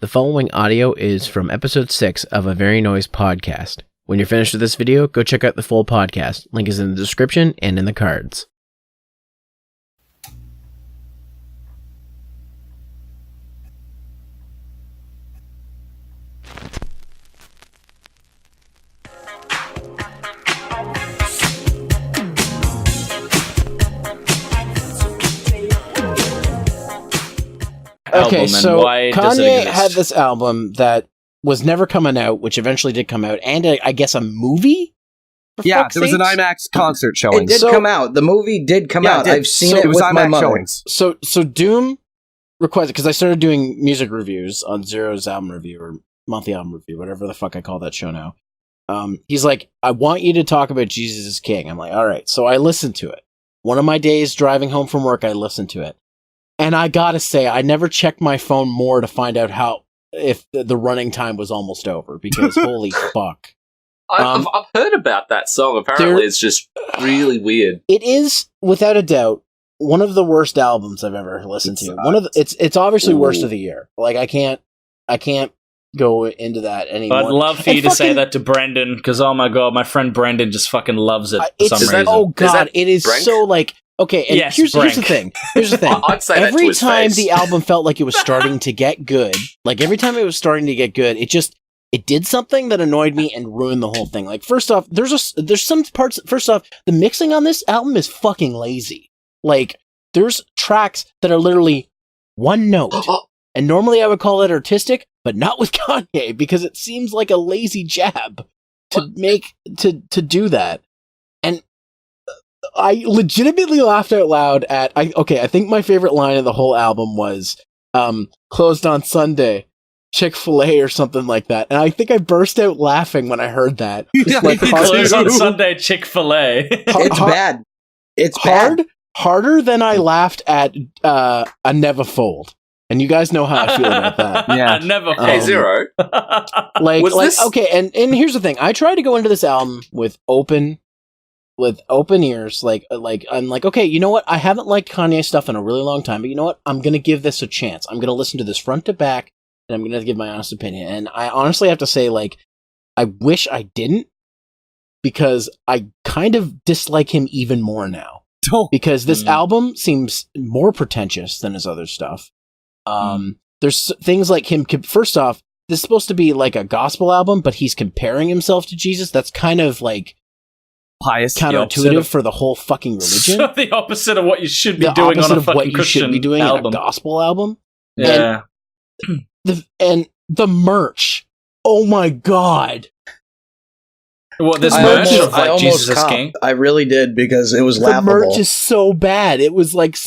The following audio is from episode 6 of A Very Noise podcast. When you're finished with this video, go check out the full podcast. Link is in the description and in the cards. Okay, so Kanye had this album that was never coming out, which eventually did come out, and I guess a movie? Yeah, there was an IMAX concert showing. It did come out. The movie did come out. I've seen it was with IMAX my mother. showings. So Doom requested, because I started doing music reviews on Zero's album review, or monthly album review, whatever the fuck I call that show now. He's like, I want you to talk about Jesus is King. I'm like, all right. So I listened to it. One of my days driving home from work, I listened to it. And I gotta say, I never checked my phone more to find out if the running time was almost over, because holy fuck. I've heard about that song. Apparently it's just really weird. It is, without a doubt, one of the worst albums I've ever listened to. It's obviously worst of the year. Like, I can't go into that anymore. I'd love for you to say that to Brendan, because oh my god, my friend Brendan just fucking loves it for some reason. Oh god, it is so like... Okay, and yes, here's the thing. I'd say every that to time his face. the album felt like it was starting to get good, it did something that annoyed me and ruined the whole thing. Like, first off, there's some parts. First off, the mixing on this album is fucking lazy. Like, there's tracks that are literally one note, and normally I would call that artistic, but not with Kanye, because it seems like a lazy jab to do that. I legitimately laughed out loud at... I think my favorite line of the whole album was, closed on Sunday, Chick-fil-A or something like that. And I think I burst out laughing when I heard that. Like, closed on Sunday, Chick-fil-A. It's bad. It's harder than I laughed at a Neverfold. And you guys know how I feel about that. Yeah, Neverfold. Hey, Zero. Okay, and here's the thing. I tried to go into this album with open ears, like I'm like, okay, you know what? I haven't liked Kanye stuff in a really long time, but you know what? I'm gonna give this a chance. I'm gonna listen to this front to back, and I'm gonna give my honest opinion. And I honestly have to say, like, I wish I didn't, because I kind of dislike him even more now. Because this album seems more pretentious than his other stuff. There's things like him. First off, this is supposed to be like a gospel album, but he's comparing himself to Jesus. That's kind of like pious, counterintuitive for the whole fucking religion. So the opposite of what you should be doing on a fucking Christian album. In a gospel album. Yeah. And the merch. Oh my god. Well, this merch of like Jesus is King. I really did, because it was laughable. The merch is so bad. It was like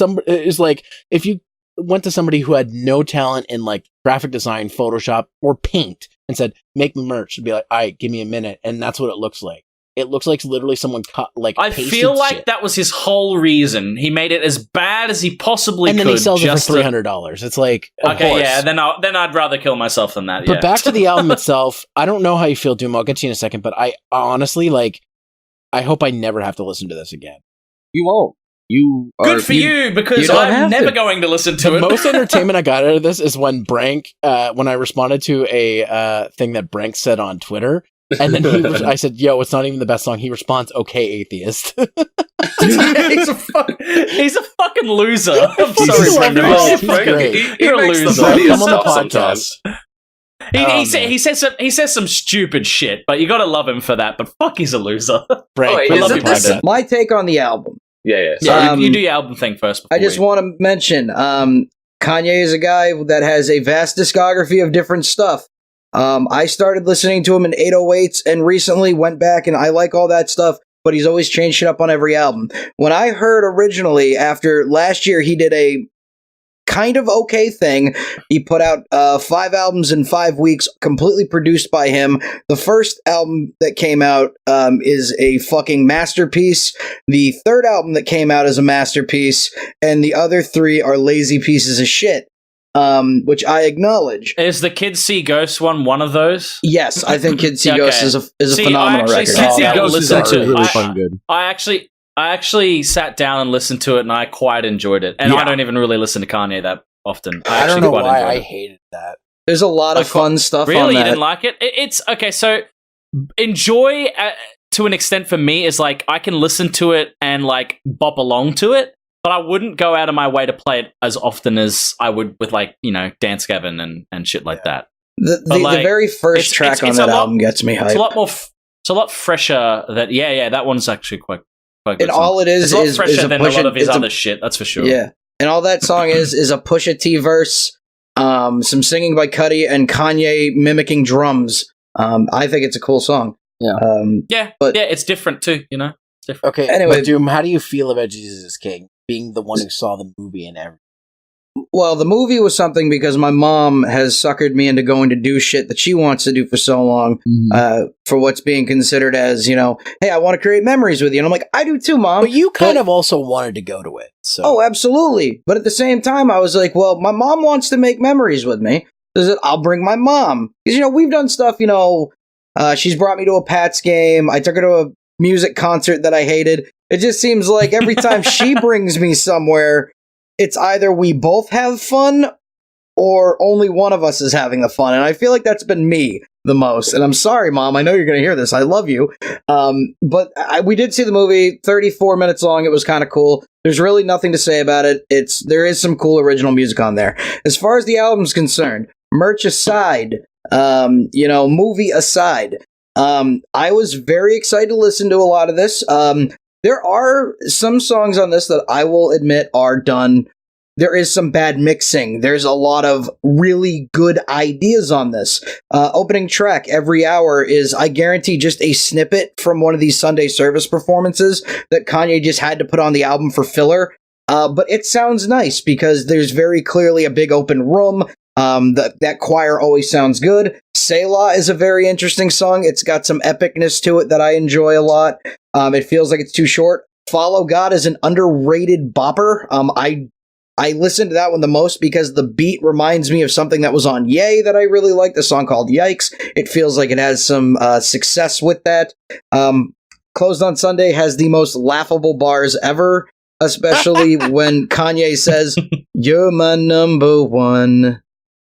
if you went to somebody who had no talent in like graphic design, Photoshop, or paint, and said, "Make me merch," it'd be like, "All right, give me a minute," and that's what it looks like. It looks like literally someone cut, like, I feel like shit. that was his whole reason. He made it as bad as he possibly could. And then he sells it for $300. It's like, okay, yeah, then I'd rather kill myself than that, But back to the album itself, I don't know how you feel, Doom. I'll get to you in a second, but I honestly, like, I hope I never have to listen to this again. You won't. Good for you, because I'm never going to listen to it. The most entertainment I got out of this is when when I responded to a thing that Brank said on Twitter. And then I said, "Yo, it's not even the best song." He responds, "Okay, atheist." he's a fucking loser. I'm sorry, Brendan. You're a loser. Come on the podcast. He says some stupid shit, but you gotta love him for that. But fuck, he's a loser. Right. I love you, Brendan. My take on the album. Yeah. You do your album thing first. I just want to mention, Kanye is a guy that has a vast discography of different stuff. I started listening to him in 808s and recently went back, and I like all that stuff, but he's always changed shit up on every album. When I heard originally, after last year, he did a kind of okay thing. He put out 5 albums in 5 weeks, completely produced by him. The first album that came out is a fucking masterpiece. The third album that came out is a masterpiece, and the other 3 are lazy pieces of shit. Which I acknowledge. Is the Kids See Ghosts one of those? Yes, I think Kids See Ghosts is a phenomenal record. Kids See Ghosts is actually really fun good. I actually sat down and listened to it, and I quite enjoyed it. And I don't even really listen to Kanye that often. I don't know why I hated that. There's a lot of fun stuff really? on that. You didn't like it? It's okay, so enjoy to an extent for me is like I can listen to it and like bop along to it, but I wouldn't go out of my way to play it as often as I would with like, Dance Gavin and shit like that. The very first track on that album gets me hyped. It's a lot more it's a lot fresher that one's actually quite good. And all it is a lot fresher than a lot of his other shit, that's for sure. Yeah. And all that song is a Pusha T verse, some singing by Cudi, and Kanye mimicking drums. I think it's a cool song. Yeah. But it's different too, It's different. Okay, anyway, Doom, how do you feel about Jesus is King, being the one who saw the movie and everything? Well, the movie was something because my mom has suckered me into going to do shit that she wants to do for so long, for what's being considered as, hey, I want to create memories with you. And I'm like, I do too, Mom. But you kind of also wanted to go to it. So. Oh, absolutely. But at the same time, I was like, well, my mom wants to make memories with me. So I'll bring my mom. Because, we've done stuff, she's brought me to a Pats game. I took her to a music concert that I hated. It just seems like every time she brings me somewhere, it's either we both have fun or only one of us is having the fun. And I feel like that's been me the most. And I'm sorry, Mom. I know you're going to hear this. I love you. But we did see the movie, 34 minutes long. It was kind of cool. There's really nothing to say about it. There is some cool original music on there. As far as the album's concerned, merch aside, movie aside, I was very excited to listen to a lot of this. There are some songs on this that I will admit are done. There is some bad mixing. There's a lot of really good ideas on this. Opening track every hour is, I guarantee, just a snippet from one of these Sunday service performances that Kanye just had to put on the album for filler. But it sounds nice because there's very clearly a big open room. That choir always sounds good. Selah is a very interesting song. It's got some epicness to it that I enjoy a lot. It feels like it's too short. Follow God is an underrated bopper. I listened to that one the most because the beat reminds me of something that was on Ye that I really like, the song called Yikes. It feels like it has some success with that. Closed on Sunday has the most laughable bars ever, especially when Kanye says, "You're my number one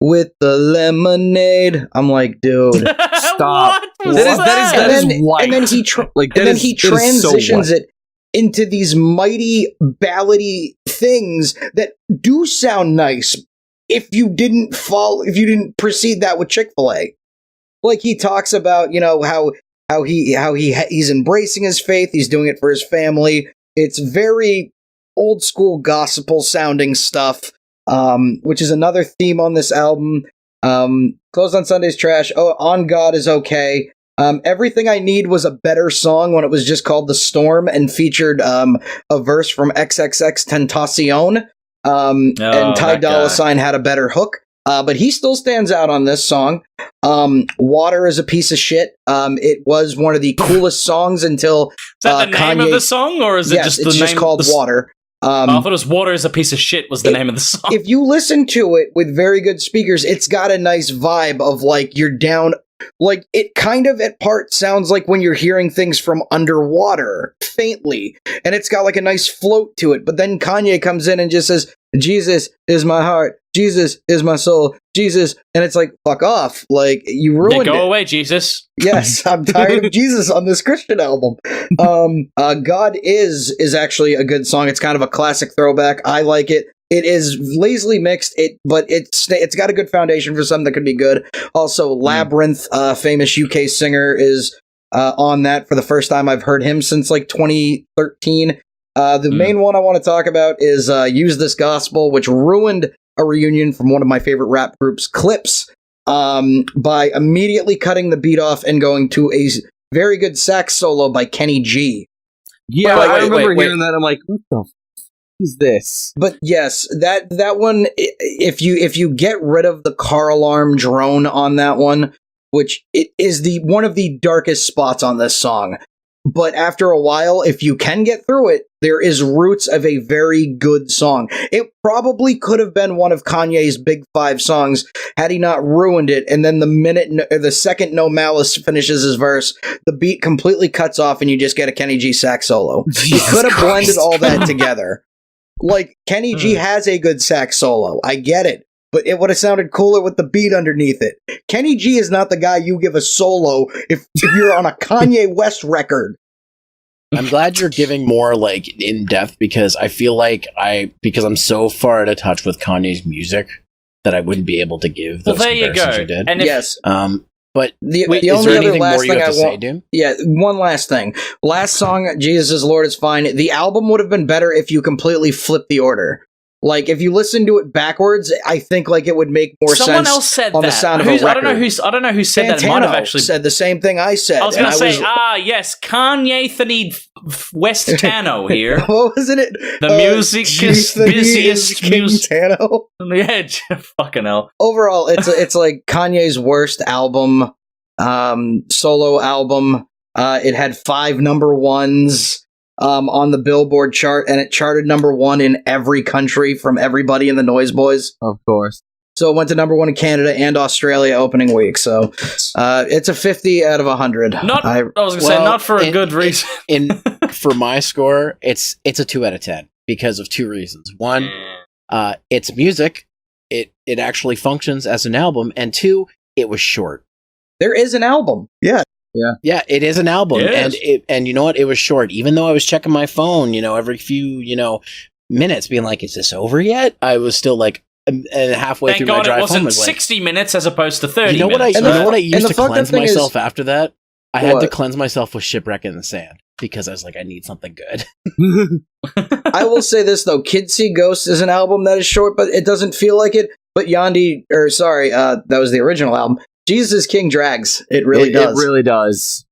with the lemonade." I'm like, dude, stop. That is white. And then he transitions it into these mighty ballady things that do sound nice if you didn't precede that with Chick-fil-A. Like, he talks about, how he's embracing his faith, he's doing it for his family. It's very old school gospel sounding stuff. Which is another theme on this album. Closed on Sunday's trash. Oh, On God is okay. Everything I Need was a better song when it was just called The Storm and featured a verse from XXX Tentacion. And Ty Dolla $ign had a better hook. But he still stands out on this song. Water is a piece of shit. It was one of the coolest songs until Is that the name of the song, or is it just the name? It's just called Water. I thought it was Water is a Piece of Shit was the name of the song. If you listen to it with very good speakers, it's got a nice vibe of like you're down. Like, it kind of at parts sounds like when you're hearing things from underwater, faintly. And it's got like a nice float to it. But then Kanye comes in and just says, "Jesus is my heart. Jesus is my soul. Jesus." And it's like, fuck off. Like, you ruined it. Go away, Jesus. Yes, I'm tired of Jesus on this Christian album. God is actually a good song. It's kind of a classic throwback. I like it. It is lazily mixed, but it's got a good foundation for something that could be good. Also, Labyrinth, famous UK singer, is on that for the first time. I've heard him since like 2013. The main one I want to talk about is Use This Gospel, which ruined a reunion from one of my favorite rap groups, Clips, by immediately cutting the beat off and going to a very good sax solo by Kenny G. Yeah, I remember hearing that. I'm like, what the f*** is this? But yes, that one, if you get rid of the car alarm drone on that one, which it is one of the darkest spots on this song. But after a while, if you can get through it, there is roots of a very good song. It probably could have been one of Kanye's big 5 songs had he not ruined it. And then the second No Malice finishes his verse, the beat completely cuts off and you just get a Kenny G sax solo. You could have blended all that together. Like, Kenny G has a good sax solo. I get it. but it would have sounded cooler with the beat underneath it. Kenny G is not the guy you give a solo if you're on a Kanye West record. I'm glad you're giving more like in depth because I feel like because I'm so far out of touch with Kanye's music that I wouldn't be able to give those comparisons you did. And yes. But the is only there other anything last more you thing have I to say, want, Doom? yeah, one last thing. Last song, Jesus is Lord, is fine. The album would have been better if you completely flipped the order. Like if you listen to it backwards, I think like it would make more sense. Someone else said on that. the sound of a record. I don't know who said that. It might have actually said the same thing I said. I was going to say, yes, Kanye Thany West Tano here. What was it? The music's busiest music. Tano. Yeah, fucking hell. Overall, it's like Kanye's worst album, solo album. It had 5 number ones on the Billboard chart, and it charted number 1 in every country from everybody in the Noise Boys. Of course. So it went to number 1 in Canada and Australia opening week. So it's a 50 out of 100. I was going to say, not for a good reason. For my score, it's a 2 out of 10 because of 2 reasons. One, it's music. It actually functions as an album. And 2, it was short. There is an album. Yeah. Yeah, it is an album, and you know what? It was short. Even though I was checking my phone, every few minutes, being like, "Is this over yet?" I was still like, and halfway through my drive home, it wasn't 60 minutes as opposed to 30. You know what I used to cleanse myself after that? I had to What? cleanse myself with Shipwreck in the Sand because I was like, I need something good. I will say this though, Kids See Ghosts is an album that is short, but it doesn't feel like it. But that was the original album. Jesus is King drags. It really does. It really does.